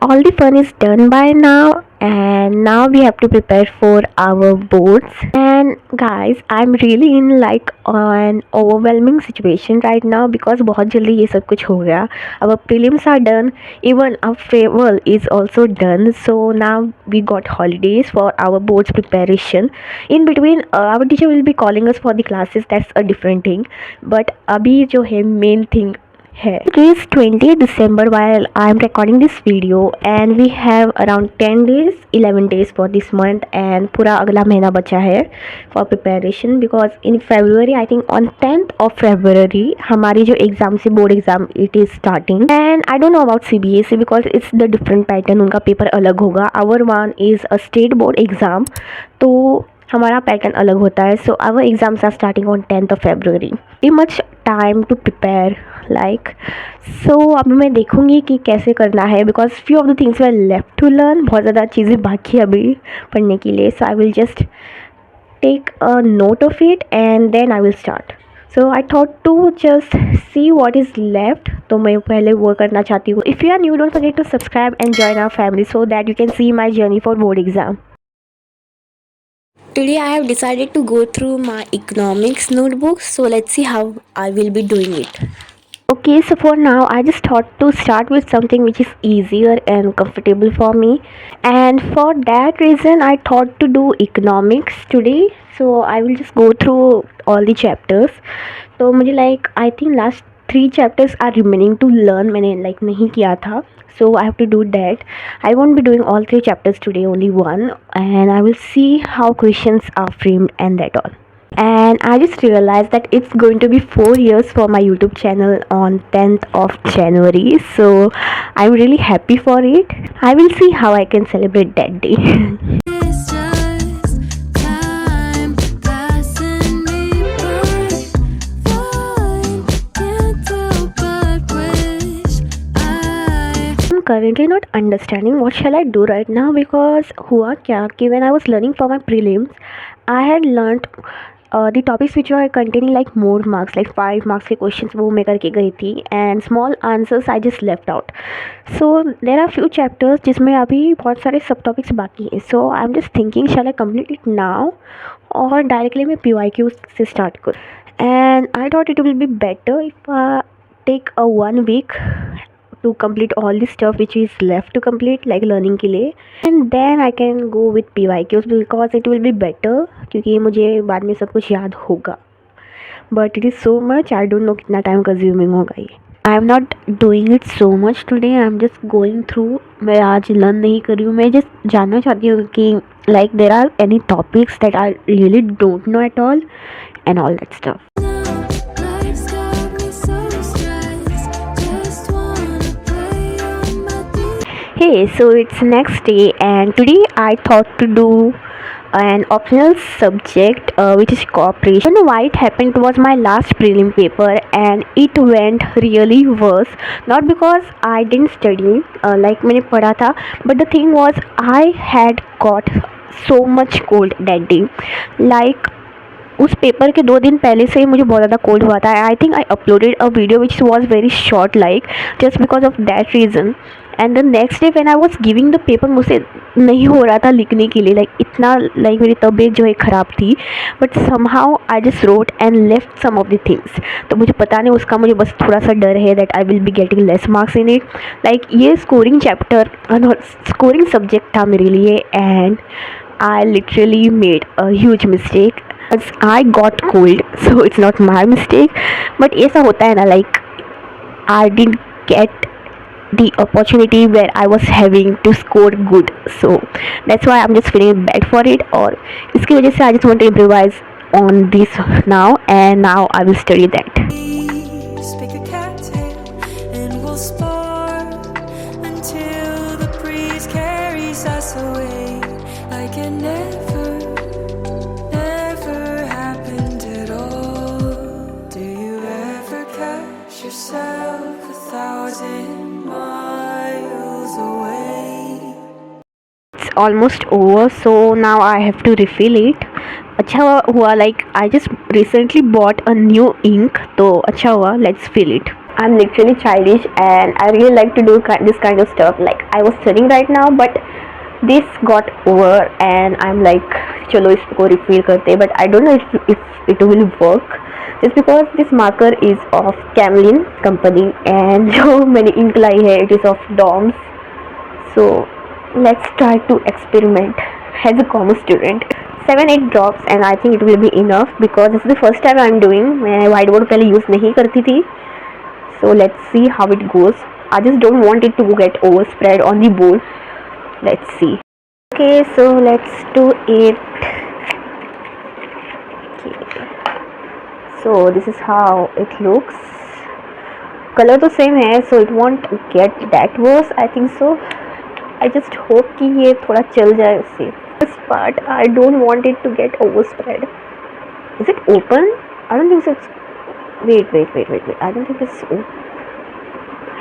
all the fun is done by now, and now we have to prepare for our boards. And guys, I'm really in like an overwhelming situation right now because बहुत जल्दी ये सब कुछ हो गया. Our prelims are done, even our farewell is also done. So now we got holidays for our boards preparation. In between, our teacher will be calling us for the classes. That's a different thing. But अभी जो है main thing है. It is 20th December while I am recording this video, and we have around 10 days 11 days for this month, and पूरा अगला महीना बचा है for preparation because in February, I think on 10th of February हमारी जो exam से board exam it is starting. And I don't know about CBSE because it's the different pattern, उनका paper अलग होगा. Our one is a state board exam, तो हमारा pattern अलग होता है. So our exams are starting on 10th of February. Very much time to prepare like. So अब मैं देखूँगी कि कैसे करना है because few of the things were left to learn. बहुत ज़्यादा चीज़ें बाकी है अभी पढ़ने के लिए. So I will just take a note of it and then I will start. So I thought to just see what is left. तो मैं पहले वो करना चाहती हूँ. If you are new, don't forget to subscribe and join our family so that you can see my journey for board exam. Today I have decided to go through my economics notebook, so let's see how I will be doing it. Okay, so for now I just thought to start with something which is easier and comfortable for me, and for that reason I thought to do economics today. So I will just go through all the chapters. तो मुझे like I think last 3 chapters are remaining to learn. मैंने like नहीं किया था, so I have to do that. I won't be doing all 3 chapters today, only one, and I will see how questions are framed and that all. And I just realized that it's going to be 4 years for my YouTube channel on 10th of January, so I'm really happy for it. I will see how I can celebrate that day. Currently not understanding what shall I do right now because हुआ क्या कि when I was learning for my prelims, I had learnt the topics which were containing like more marks, like 5 marks के questions वो मैं करके गई थी, and small answers I just left out. So there are few chapters जिसमें अभी बहुत सारे सब टॉपिक्स बाकी हैं. So I'm just thinking shall I complete it now और डायरेक्टली मैं PYQ से स्टार्ट करूँ. And I thought it will be better if I take a 1 week to complete all the stuff which is left to complete like learning के लिए, and then I can go with PYQs because it will be better क्योंकि मुझे बाद में सब कुछ याद होगा. But it is so much, I don't know कितना टाइम कंज्यूमिंग होगा ये. I am not doing it so much today. I am just going through. मैं आज लर्न नहीं कर रही हूँ. मैं जस्ट जानना चाहती हूँ कि like there are any topics that I really don't know at all and all that stuff. Hey, so it's next day, and today I thought to do an optional subject which is cooperation. I don't know why it happened. It was my last prelim paper and it went really worse. Not because I didn't study like मैंने पढ़ा था, but the thing was I had got so much cold that day. Like उस paper के 2 दिन पहले से ही मुझे बहुत ज़्यादा कोल्ड हुआ था. I think I uploaded a video which was very short like just because of that reason. And the next day when I was giving the paper मुझसे नहीं हो रहा था लिखने के लिए. लाइक इतना लाइक मेरी तबीयत जो है ख़राब थी, but somehow I just wrote and left some of the things. तो मुझे पता नहीं, उसका मुझे बस थोड़ा सा डर है that I will be getting less marks in it. Like ये स्कोरिंग चैप्टर स्कोरिंग सब्जेक्ट था मेरे लिए, and I literally made a huge mistake. I got cold, so it's not my mistake. But ऐसा होता है ना, like I didn't get the opportunity where I was having to score good, so that's why I'm just feeling bad for it. और इसकी वजह से I just want to improvise on this now, and now I will study that. Speak a cattail and we'll spar until the breeze carries us away like it never yourself 1,000 miles away. It's almost over, so now I have to refill it. अच्छा हुआ like I just recently bought a new ink, तो अच्छा हुआ. Let's fill it. I'm literally childish and I really like to do this kind of stuff. Like I was studying right now, but this got over and I'm like, चलो इसको refill करते, but I don't know if it will work. Just because this marker is of Camlin company and जो मैंने ink लाई है it is of DOMS. So let's try to experiment as a commerce student. 7-8 drops and I think it will be enough because this is the first time I'm doing. मैं whiteboard पहले use नहीं करती थी. So let's see how it goes. I just don't want it to get overspread on the board. Let's see. Okay, so let's do it. Okay. So this is how it looks. Color तो same है, so it won't get that worse. I think so. I just hope कि ये थोड़ा चल जाए उससे. This part I don't want it to get overspread. Is it open? I don't think so. It's wait. I don't think it's open.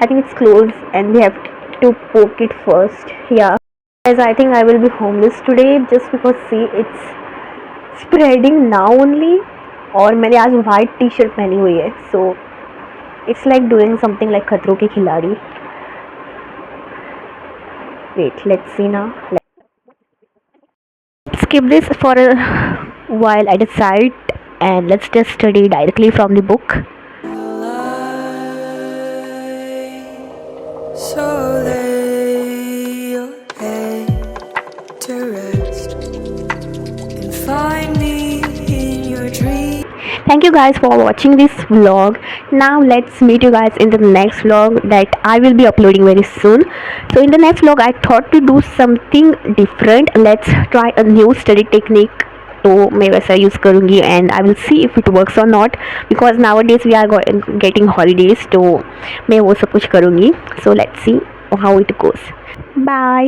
I think it's closed and we have to poke it first. Yeah. Guys, I think I will be homeless today just because see it's spreading now only. और मैंने आज white t-shirt पहनी हुई है. So it's like doing something like खतरों के खिलाड़ी. Wait, let's see now. Let's skip this for a while I decide and let's just study directly from the book. So lay your head to rest and find me in your dreams. Thank you guys for watching this vlog. Now let's meet you guys in the next vlog that I will be uploading very soon. So in the next vlog I thought to do something different. Let's try a new study technique. तो मैं वैसा use करूँगी and I will see if it works और not because nowadays we are getting holidays तो मैं वो सब कुछ करूँगी. So let's see how it goes. Bye.